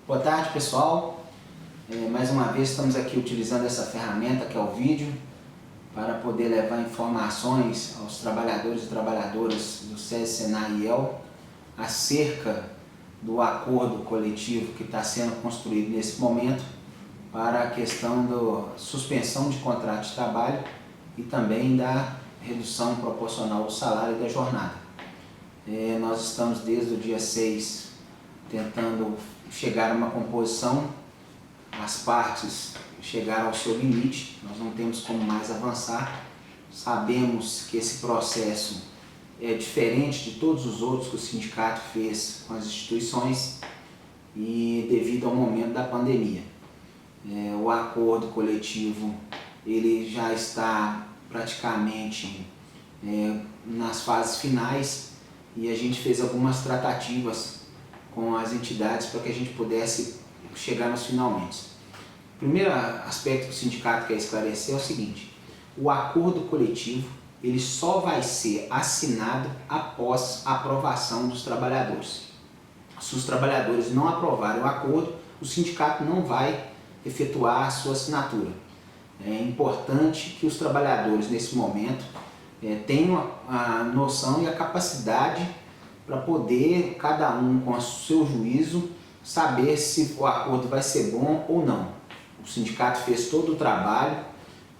Boa tarde, pessoal. Mais uma vez estamos aqui utilizando essa ferramenta que é o vídeo para poder levar informações aos trabalhadores e trabalhadoras do SESI, SENAI e IEL acerca do acordo coletivo que está sendo construído nesse momento para a questão da suspensão de contrato de trabalho e também da redução proporcional do salário e da jornada. Nós estamos desde o dia 6 tentando chegar a uma composição, as partes chegaram ao seu limite, nós não temos como mais avançar, sabemos que esse processo é diferente de todos os outros que o sindicato fez com as instituições e devido ao momento da pandemia. O acordo coletivo ele já está praticamente nas fases finais e a gente fez algumas tratativas com as entidades para que a gente pudesse chegar nos finalmente. O primeiro aspecto que o sindicato quer esclarecer é o seguinte: o acordo coletivo ele só vai ser assinado após a aprovação dos trabalhadores. Se os trabalhadores não aprovarem o acordo, o sindicato não vai efetuar a sua assinatura. É importante que os trabalhadores nesse momento tenham a noção e a capacidade para poder, cada um com o seu juízo, saber se o acordo vai ser bom ou não. O sindicato fez todo o trabalho,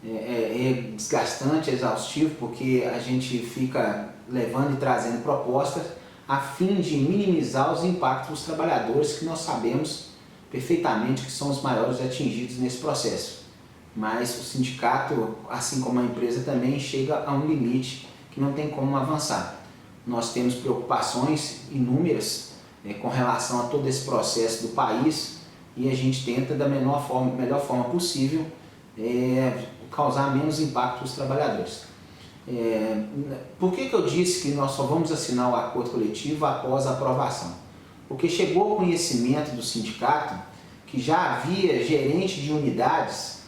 é desgastante, é exaustivo, porque a gente fica levando e trazendo propostas a fim de minimizar os impactos dos trabalhadores, que nós sabemos perfeitamente que são os maiores atingidos nesse processo. Mas o sindicato, assim como a empresa, também chega a um limite que não tem como avançar. Nós temos preocupações inúmeras com relação a todo esse processo do país e a gente tenta da melhor forma possível causar menos impacto para os trabalhadores. Por que eu disse que nós só vamos assinar o acordo coletivo após a aprovação? Porque chegou ao conhecimento do sindicato que já havia gerente de unidades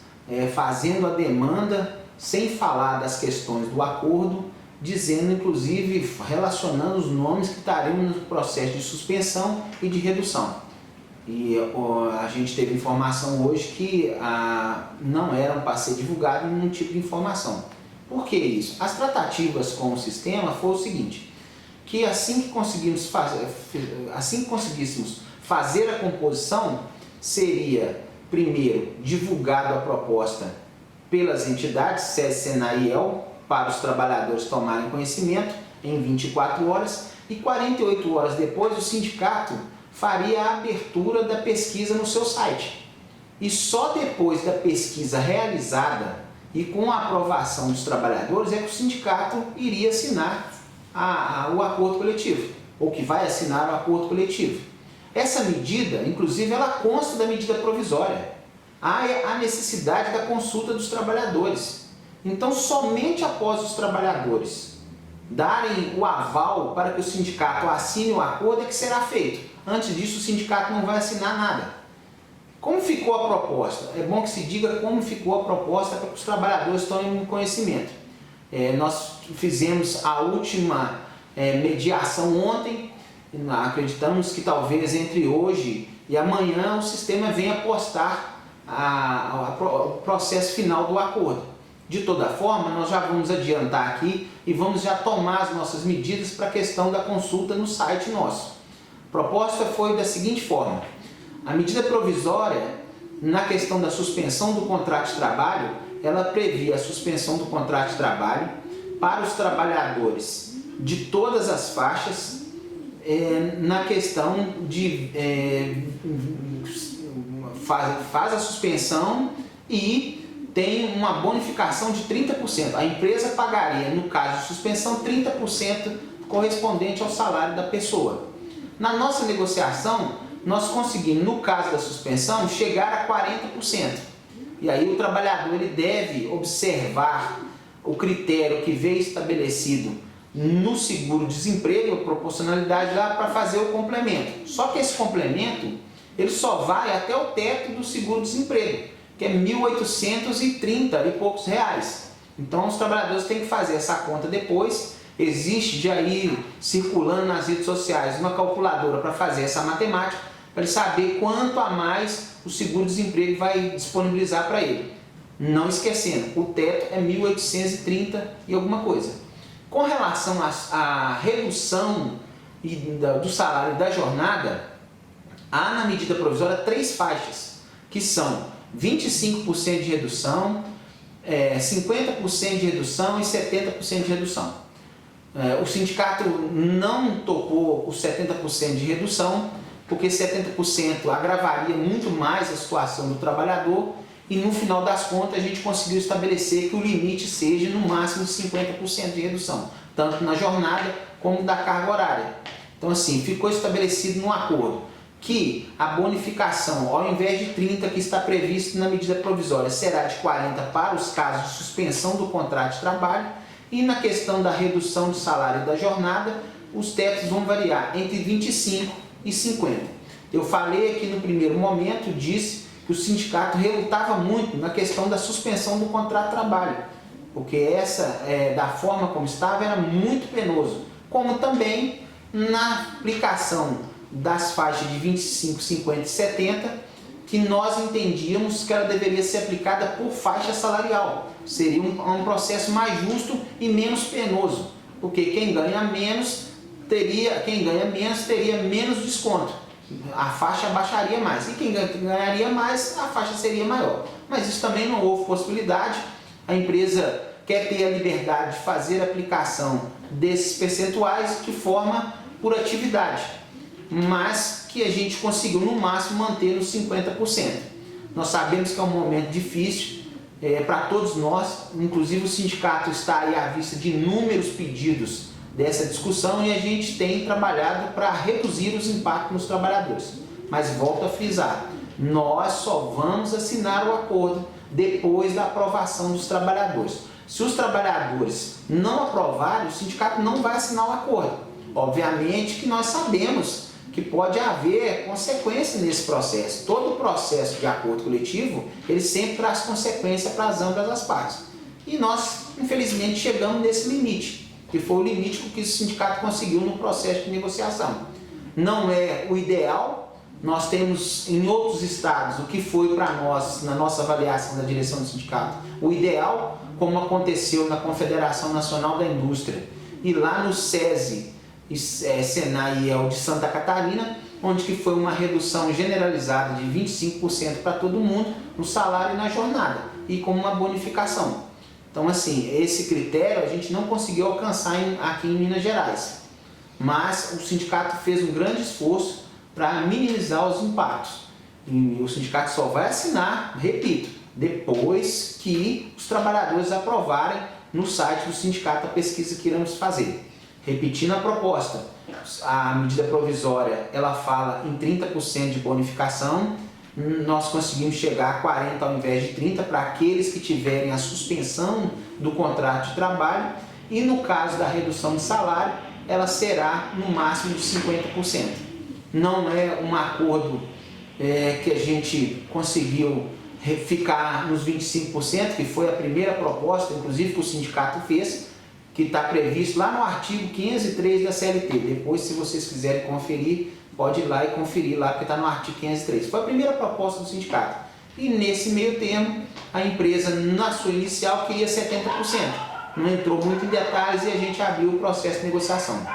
fazendo a demanda sem falar das questões do acordo, dizendo inclusive, relacionando os nomes que estariam no processo de suspensão e de redução. E a gente teve informação hoje que não eram para ser divulgado nenhum tipo de informação. Por que isso? As tratativas com o sistema foi o seguinte: que assim que conseguíssemos fazer a composição, seria primeiro divulgado a proposta pelas entidades SESI, SENAI e IEL para os trabalhadores tomarem conhecimento em 24 horas e 48 horas depois o sindicato faria a abertura da pesquisa no seu site. E só depois da pesquisa realizada e com a aprovação dos trabalhadores é que o sindicato iria assinar o acordo coletivo, ou que vai assinar o acordo coletivo. Essa medida, inclusive, ela consta da medida provisória. Há a necessidade da consulta dos trabalhadores. Então, somente após os trabalhadores darem o aval para que o sindicato assine o acordo é que será feito. Antes disso, o sindicato não vai assinar nada. Como ficou a proposta? É bom que se diga como ficou a proposta para que os trabalhadores tomem conhecimento. Nós fizemos a última mediação ontem. Acreditamos que talvez entre hoje e amanhã o sistema venha postar o processo final do acordo. De toda forma, nós já vamos adiantar aqui e vamos já tomar as nossas medidas para a questão da consulta no site nosso. A proposta foi da seguinte forma: a medida provisória, na questão da suspensão do contrato de trabalho, ela previa a suspensão do contrato de trabalho para os trabalhadores de todas as faixas, na questão de faz a suspensão e tem uma bonificação de 30%. A empresa pagaria, no caso de suspensão, 30% correspondente ao salário da pessoa. Na nossa negociação, nós conseguimos, no caso da suspensão, chegar a 40%. E aí o trabalhador ele deve observar o critério que veio estabelecido no seguro-desemprego, a proporcionalidade lá, para fazer o complemento. Só que esse complemento ele só vai até o teto do seguro-desemprego, que é R$ 1.830 e poucos reais. Então os trabalhadores têm que fazer essa conta depois. Existe de aí circulando nas redes sociais uma calculadora para fazer essa matemática para ele saber quanto a mais o seguro-desemprego vai disponibilizar para ele. Não esquecendo, o teto é 1.830 e alguma coisa. Com relação à redução do salário e da jornada, há na medida provisória 3 faixas, que são 25% de redução, 50% de redução e 70% de redução. O sindicato não topou os 70% de redução, porque 70% agravaria muito mais a situação do trabalhador e no final das contas a gente conseguiu estabelecer que o limite seja no máximo de 50% de redução, tanto na jornada como da carga horária. Então assim, ficou estabelecido no acordo que a bonificação, ao invés de 30 que está previsto na medida provisória, será de 40 para os casos de suspensão do contrato de trabalho, e na questão da redução de salário da jornada, os tetos vão variar entre 25 e 50. Eu falei aqui no primeiro momento, disse que o sindicato relutava muito na questão da suspensão do contrato de trabalho, porque essa, da forma como estava, era muito penoso, como também na aplicação das faixas de 25, 50 e 70, que nós entendíamos que ela deveria ser aplicada por faixa salarial. Seria um processo mais justo e menos penoso, porque quem ganha menos teria menos desconto. A faixa baixaria mais, e quem ganharia mais, a faixa seria maior. Mas isso também não houve possibilidade. A empresa quer ter a liberdade de fazer a aplicação desses percentuais de forma por atividade, mas que a gente conseguiu no máximo manter nos 50%. Nós sabemos que é um momento difícil para todos nós, inclusive o sindicato está aí à vista de inúmeros pedidos dessa discussão e a gente tem trabalhado para reduzir os impactos nos trabalhadores. Mas volto a frisar, nós só vamos assinar o acordo depois da aprovação dos trabalhadores. Se os trabalhadores não aprovarem, o sindicato não vai assinar o acordo. Obviamente que nós sabemos que pode haver consequência nesse processo. Todo processo de acordo coletivo, ele sempre traz consequência para ambas as partes. E nós, infelizmente, chegamos nesse limite, que foi o limite que o sindicato conseguiu no processo de negociação. Não é o ideal, nós temos em outros estados o que foi para nós, na nossa avaliação da direção do sindicato, o ideal, como aconteceu na Confederação Nacional da Indústria e lá no SESI, Senai e IEL de Santa Catarina, onde que foi uma redução generalizada de 25% para todo mundo no salário e na jornada, e com uma bonificação. Então assim, esse critério a gente não conseguiu alcançar aqui em Minas Gerais, mas o sindicato fez um grande esforço para minimizar os impactos. E o sindicato só vai assinar, repito, depois que os trabalhadores aprovarem no site do sindicato a pesquisa que iremos fazer. Repetindo a proposta, a medida provisória ela fala em 30% de bonificação, nós conseguimos chegar a 40 ao invés de 30 para aqueles que tiverem a suspensão do contrato de trabalho, e no caso da redução de salário, ela será no máximo de 50%. Não é um acordo que a gente conseguiu ficar nos 25%, que foi a primeira proposta, inclusive que o sindicato fez, que está previsto lá no artigo 503 da CLT. Depois, se vocês quiserem conferir, pode ir lá e conferir lá, porque está no artigo 503. Foi a primeira proposta do sindicato. E nesse meio termo, a empresa, na sua inicial, queria 70%. Não entrou muito em detalhes e a gente abriu o processo de negociação.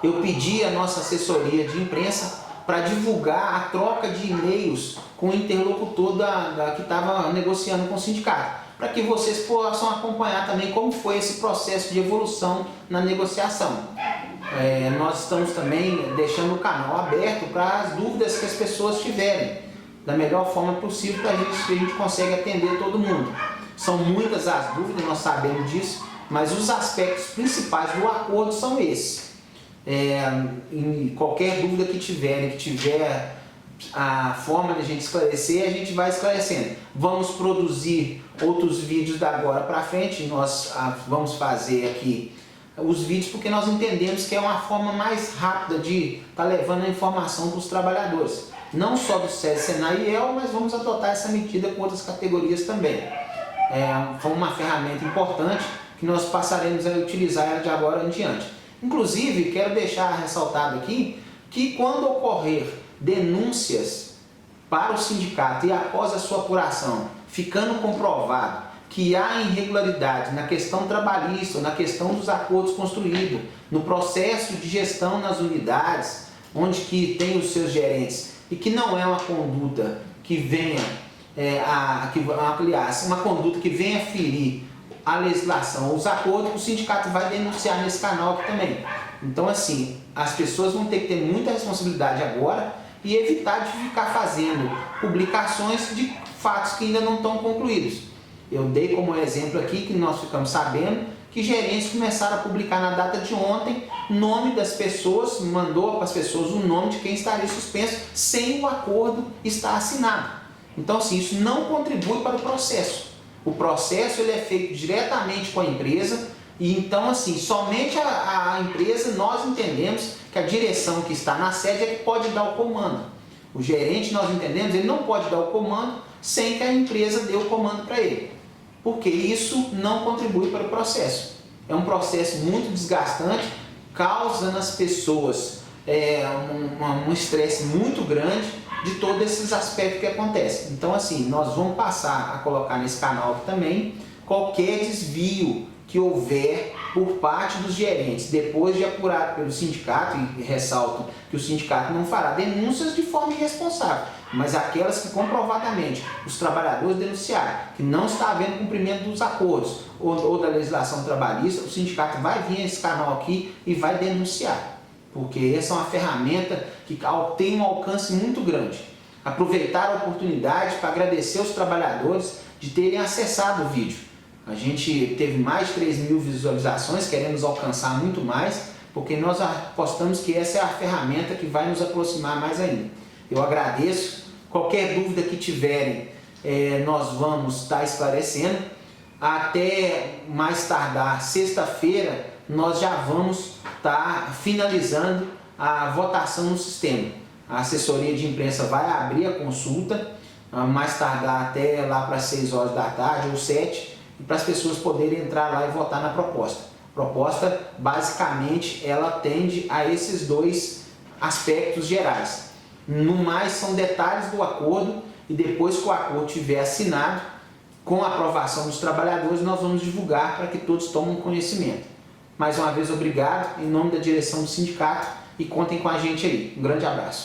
Eu pedi à nossa assessoria de imprensa para divulgar a troca de e-mails com o interlocutor que estava negociando com o sindicato, para que vocês possam acompanhar também como foi esse processo de evolução na negociação. Nós estamos também deixando o canal aberto para as dúvidas que as pessoas tiverem, da melhor forma possível, para que a gente consiga atender todo mundo. São muitas as dúvidas, nós sabemos disso, mas os aspectos principais do acordo são esses. Em qualquer dúvida que tiver a forma de a gente esclarecer, a gente vai esclarecendo. Vamos produzir outros vídeos da agora para frente, nós vamos fazer aqui os vídeos porque nós entendemos que é uma forma mais rápida de estar levando a informação para os trabalhadores, não só do SESI, Senai e IEL, mas vamos adotar essa medida com outras categorias também. Foi uma ferramenta importante que nós passaremos a utilizar ela de agora em diante. Inclusive, quero deixar ressaltado aqui que quando ocorrer denúncias para o sindicato e após a sua apuração, ficando comprovado que há irregularidade na questão trabalhista, na questão dos acordos construídos, no processo de gestão nas unidades, onde que tem os seus gerentes, e que não é uma conduta que venha uma conduta que venha ferir a legislação, os acordos, o sindicato vai denunciar nesse canal aqui também. Então, assim, as pessoas vão ter que ter muita responsabilidade agora e evitar de ficar fazendo publicações de fatos que ainda não estão concluídos. Eu dei como exemplo aqui que nós ficamos sabendo que gerentes começaram a publicar na data de ontem nome das pessoas, mandou para as pessoas o nome de quem estaria suspenso sem o acordo estar assinado. Então, assim, isso não contribui para o processo. O processo ele é feito diretamente com a empresa e então, assim, somente a empresa, nós entendemos que a direção que está na sede é que pode dar o comando. O gerente, nós entendemos, ele não pode dar o comando sem que a empresa dê o comando para ele, porque isso não contribui para o processo. É um processo muito desgastante, causa nas pessoas um estresse muito grande de todos esses aspectos que acontecem. Então, assim, nós vamos passar a colocar nesse canal aqui também qualquer desvio que houver por parte dos gerentes, depois de apurado pelo sindicato, e ressalto que o sindicato não fará denúncias de forma irresponsável, mas aquelas que comprovadamente os trabalhadores denunciarem que não está havendo cumprimento dos acordos ou da legislação trabalhista, o sindicato vai vir a esse canal aqui e vai denunciar, porque essa é uma ferramenta que tem um alcance muito grande. Aproveitar a oportunidade para agradecer aos trabalhadores de terem acessado o vídeo. A gente teve mais de 3.000 visualizações, queremos alcançar muito mais, porque nós apostamos que essa é a ferramenta que vai nos aproximar mais ainda. Eu agradeço. Qualquer dúvida que tiverem, nós vamos estar esclarecendo. Até mais tardar sexta-feira, nós já vamos estar finalizando a votação no sistema. A assessoria de imprensa vai abrir a consulta, mais tardar até lá para 6 horas da tarde ou 7, para as pessoas poderem entrar lá e votar na proposta. A proposta, basicamente, ela atende a esses dois aspectos gerais. No mais, são detalhes do acordo e depois que o acordo estiver assinado, com a aprovação dos trabalhadores, nós vamos divulgar para que todos tomem conhecimento. Mais uma vez, obrigado, em nome da direção do sindicato, e contem com a gente aí. Um grande abraço.